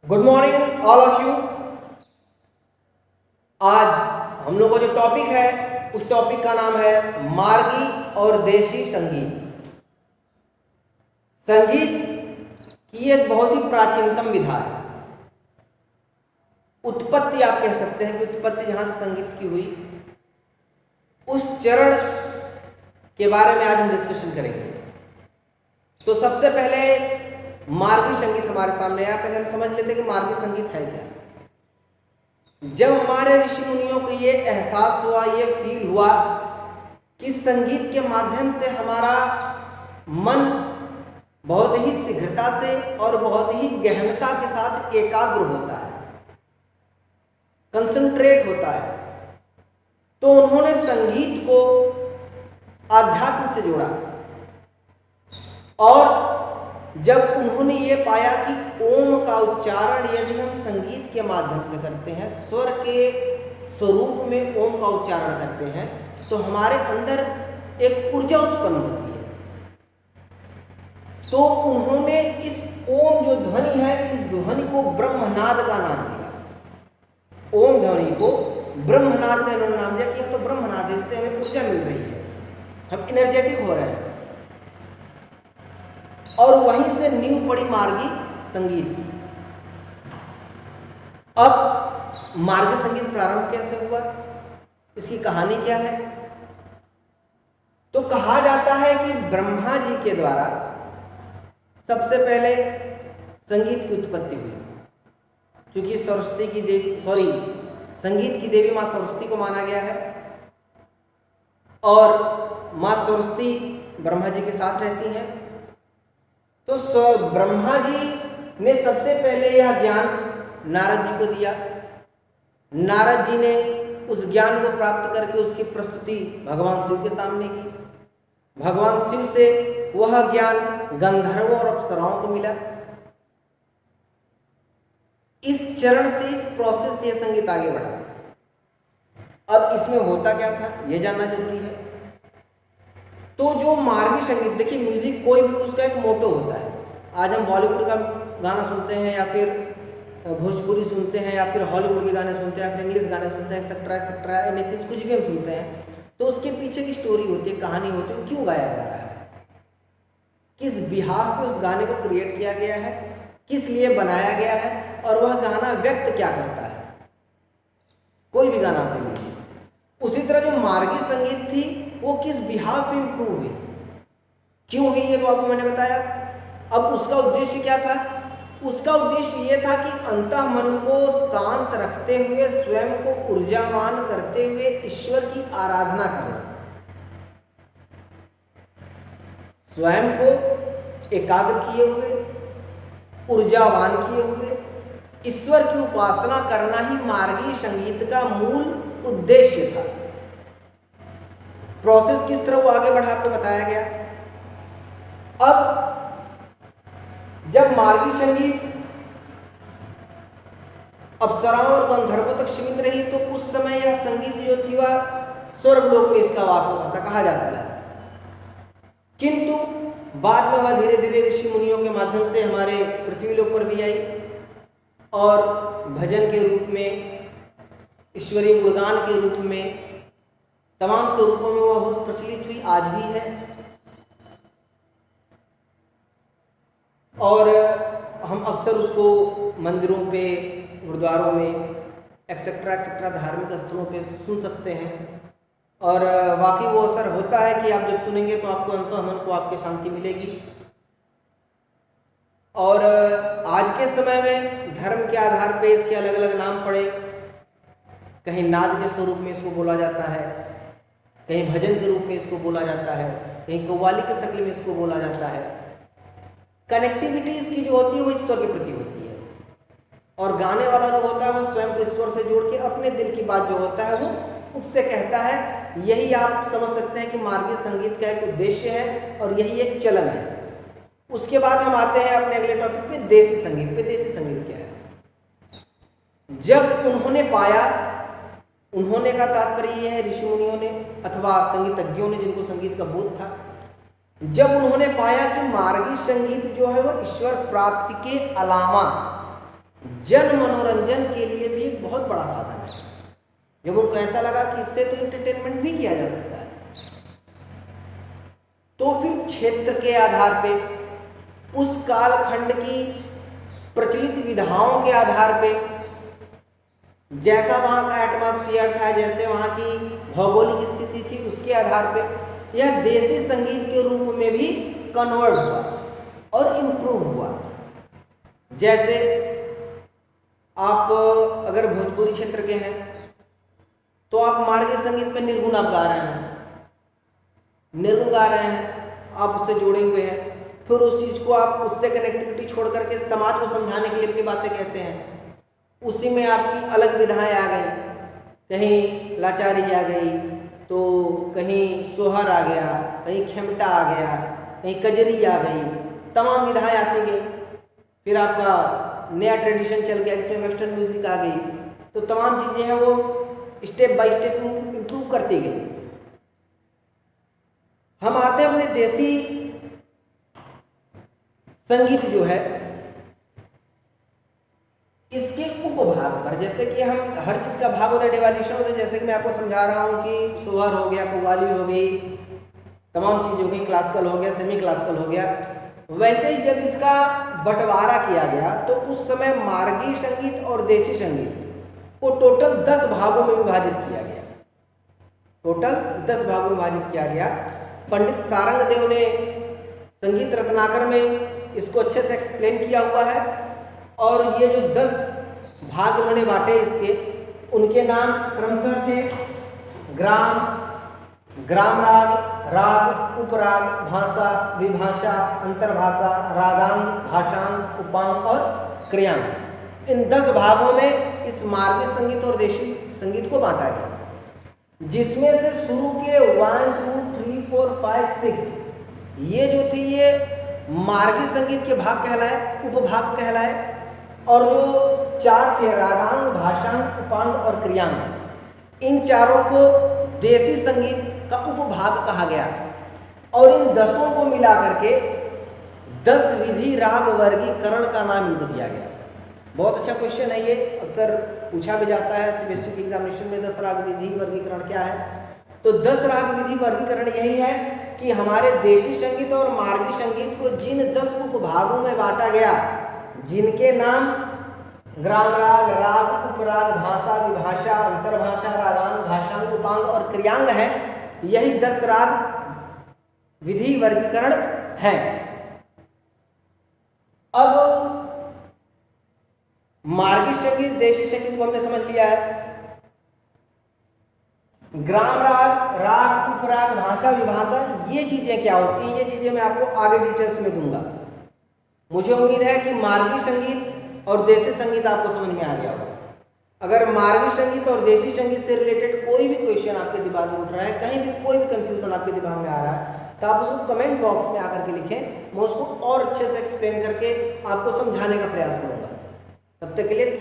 Good morning all of you. आज हम लोग का जो टॉपिक है उस टॉपिक का नाम है मार्गी और देशी संगीत। संगीत की एक बहुत ही प्राचीनतम विधा है। उत्पत्ति आप कह सकते हैं कि उत्पत्ति जहां से संगीत की हुई उस चरण के बारे में आज हम डिस्कशन करेंगे। तो सबसे पहले मार्गी संगीत हमारे सामने आया। पहले हम समझ लेते हैं कि मार्गी संगीत है क्या। जब हमारे ऋषि मुनियों को ये एहसास हुआ, ये फील हुआ कि संगीत के माध्यम से हमारा मन बहुत ही शीघ्रता से और बहुत ही गहनता के साथ एकाग्र होता है, कंसंट्रेट होता है, तो उन्होंने संगीत को आध्यात्म से जोड़ा। और जब उन्होंने ये पाया कि ओम का उच्चारण यदि हम संगीत के माध्यम से करते हैं, स्वर के स्वरूप में ओम का उच्चारण करते हैं, तो हमारे अंदर एक ऊर्जा उत्पन्न होती है। तो उन्होंने इस ओम जो ध्वनि है, इस ध्वनि को ब्रह्मनाद का नाम दिया। ओम ध्वनि को ब्रह्मनाद का इन्होंने नाम दिया कि यह तो ब्रह्मनाद है, इससे हमें ऊर्जा मिल रही है, हम एनर्जेटिक हो रहे हैं। और वहीं से नींव पड़ी मार्गी संगीत की। अब मार्गी संगीत प्रारंभ कैसे हुआ, इसकी कहानी क्या है? तो कहा जाता है कि ब्रह्मा जी के द्वारा सबसे पहले संगीत की उत्पत्ति हुई। क्योंकि सरस्वती की देवी संगीत की देवी मां सरस्वती को माना गया है और मां सरस्वती ब्रह्मा जी के साथ रहती हैं। तो ब्रह्मा जी ने सबसे पहले यह ज्ञान नारद जी को दिया। नारद जी ने उस ज्ञान को प्राप्त करके उसकी प्रस्तुति भगवान शिव के सामने की। भगवान शिव से वह ज्ञान गंधर्वों और अप्सराओं को मिला। इस चरण से, इस प्रोसेस से यह संगीत आगे बढ़ा। अब इसमें होता क्या था यह जानना जरूरी है। तो जो मार्गी संगीत, देखिए म्यूजिक कोई भी उसका एक मोटो होता है। आज हम बॉलीवुड का गाना सुनते हैं या फिर भोजपुरी सुनते हैं या फिर हॉलीवुड के गाने सुनते हैं या फिर इंग्लिश गाने सुनते हैं, एक्सेट्रा एक्सेट्रा एनीथिंग, कुछ भी हम सुनते हैं, तो उसके पीछे की स्टोरी होती है, कहानी होती है, क्यों गाया जा रहा है, किस बिहाफ पे उस गाने को क्रिएट किया गया है, किस लिए बनाया गया है और वह गाना व्यक्त क्या करता है। कोई भी गाना आप ले लीजिए। उसी तरह जो मार्गी संगीत थी वो किस बिहाफ पे इंप्रूव हुई, क्यों हुई, ये तो आपको मैंने बताया। अब उसका उद्देश्य क्या था? उसका उद्देश्य ये था कि अंतः मन को शांत रखते हुए, स्वयं को ऊर्जावान करते हुए ईश्वर की आराधना करना, स्वयं को एकाग्र किए हुए, ऊर्जावान किए हुए ईश्वर की उपासना करना ही मार्गी संगीत का मूल उद्देश्य था। प्रोसेस किस तरह वो आगे बढ़ा आपको बताया गया। अब जब मार्गी संगीत अप्सराओं और गंधर्वों तक सीमित रही तो उस समय यह संगीत जो थी वह स्वर्गलोक में इसका वास होता था, कहा जाता है। किंतु बाद में वह धीरे धीरे ऋषि मुनियों के माध्यम से हमारे पृथ्वी लोक पर भी आई और भजन के रूप में, ईश्वरीय गुणगान के रूप में, तमाम स्वरूपों में वह बहुत प्रचलित हुई, आज भी है। और हम अक्सर उसको मंदिरों पे, गुरुद्वारों में, एक्सेट्रा एक्सेट्रा धार्मिक स्थलों पे सुन सकते हैं। और वाकई वो असर होता है कि आप जब सुनेंगे तो आपको अंतःमन को आपकी शांति मिलेगी। और आज के समय में धर्म के आधार पे इसके अलग अलग नाम पड़े। कहीं नाद के स्वरूप में इसको बोला जाता है, कहीं भजन के रूप में इसको बोला जाता है, कहीं कव्वाली के शक्ल में इसको बोला जाता है। कनेक्टिविटी इसकी जो होती है वो ईश्वर के प्रति होती है और गाने वाला जो होता है वो स्वयं को ईश्वर से जोड़ के अपने दिल की बात जो होता है वो उससे कहता है। यही आप समझ सकते हैं कि मार्गी संगीत का एक उद्देश्य है और यही एक चलन है। उसके बाद हम आते हैं अपने अगले टॉपिक पे, देसी संगीत पे। देसी संगीत क्या है? जब उन्होंने पाया, उन्होंने का तात्पर्य यह है ऋषि मुनियों ने अथवा संगीतज्ञों ने जिनको संगीत का बोध था, जब उन्होंने पाया कि मार्गी संगीत जो है वह ईश्वर प्राप्ति के अलावा जन मनोरंजन के लिए भी एक बहुत बड़ा साधन है। जब उनको ऐसा लगा कि इससे तो इंटरटेनमेंट भी किया जा सकता है, तो फिर क्षेत्र के आधार पे, उस कालखंड की प्रचलित विधाओं के आधार पे, जैसा वहाँ का एटमॉस्फेयर था, जैसे वहाँ की भौगोलिक स्थिति थी, उसके आधार पे यह देसी संगीत के रूप में भी कन्वर्ट हुआ और इम्प्रूव हुआ। जैसे आप अगर भोजपुरी क्षेत्र के हैं तो आप मार्गीय संगीत में निर्गुण आप गा रहे हैं, निर्गुण गा रहे हैं, आप उससे जुड़े हुए हैं, फिर उस चीज़ को आप उससे कनेक्टिविटी छोड़ करके समाज को समझाने के लिए अपनी बातें कहते हैं। उसी में आपकी अलग विधाएं आ गई, कहीं लाचारी आ गई तो कहीं सोहर आ गया, कहीं खेमटा आ गया, कहीं कजरी आ गई, तमाम विधाएं आती गई। फिर आपका नया ट्रेडिशन चल गया जिसमें वेस्टर्न म्यूजिक आ गई, तो तमाम चीज़ें हैं वो स्टेप बाय स्टेप इम्प्रूव करती गई। हम आते हैं अपने देसी संगीत जो है इसके उपभाग पर। जैसे कि हम हर चीज का भाग होता है, डिवाइडेशन होता है। जैसे कि मैं आपको समझा रहा हूँ कि सोहर हो गया, कव्वाली हो गई, तमाम चीज़ हो गई, क्लासिकल हो गया, सेमी क्लासिकल हो गया। वैसे ही जब इसका बंटवारा किया गया तो उस समय मार्गी संगीत और देसी संगीत को टोटल 10 भागों में विभाजित किया गया। टोटल 10 भागों में विभाजित किया गया। पंडित सारंग देव ने संगीत रत्नाकर में इसको अच्छे से एक्सप्लेन किया हुआ है। और ये जो 10 भाग उन्होंने बांटे इसके, उनके नाम क्रमशः थे ग्राम, ग्राम राग, राग, उपराग, भाषा, विभाषा, अंतर्भाषा, रागांग, भाषांग, उपांग और क्रियांग। इन 10 भागों में इस मार्गी संगीत और देशी संगीत को बांटा गया, जिसमें से शुरू के 1, 2, 3, 4, 5, 6 ये जो थी ये मार्गी संगीत के भाग कहलाए, उपभाग कहलाए। और जो 4 थे रागांग, भाषांग, उपांग और क्रियांग, इन चारों को देसी संगीत का उपभाग कहा गया। और इन 10 को मिला करके 10 विधि राग वर्गीकरण का नाम इनको दिया गया। बहुत अच्छा क्वेश्चन है ये, अक्सर पूछा भी जाता है सीबीएसई एग्जामिनेशन में। 10 राग विधि वर्गीकरण क्या है? तो 10 राग विधि वर्गीकरण यही है कि हमारे देशी संगीत और मार्गी संगीत को जिन 10 उपभागों में बांटा गया, जिनके नाम ग्राम राग, राग, उपराग, भाषा, विभाषा, अंतर्भाषा, रागांग, भाषांग, उपांग और क्रियांग है, यही 10 राग विधि वर्गीकरण है। अब मार्गी संगीत, देशी संगीत को हमने समझ लिया है। ग्राम राग, राग, उपराग, भाषा, विभाषा, ये चीजें क्या होती हैं, ये चीजें मैं आपको आगे डिटेल्स में दूंगा। मुझे उम्मीद है कि मार्गी संगीत और देसी संगीत आपको समझ में आ गया होगा। अगर मार्गी संगीत और देसी संगीत से रिलेटेड कोई भी क्वेश्चन आपके दिमाग में उठ रहा है, कहीं भी कोई भी कंफ्यूजन आपके दिमाग में आ रहा है, तो आप उसको कमेंट बॉक्स में आकर के लिखें। मैं उसको और अच्छे से एक्सप्लेन करके आपको समझाने का प्रयास करूंगा। तब तक के लिए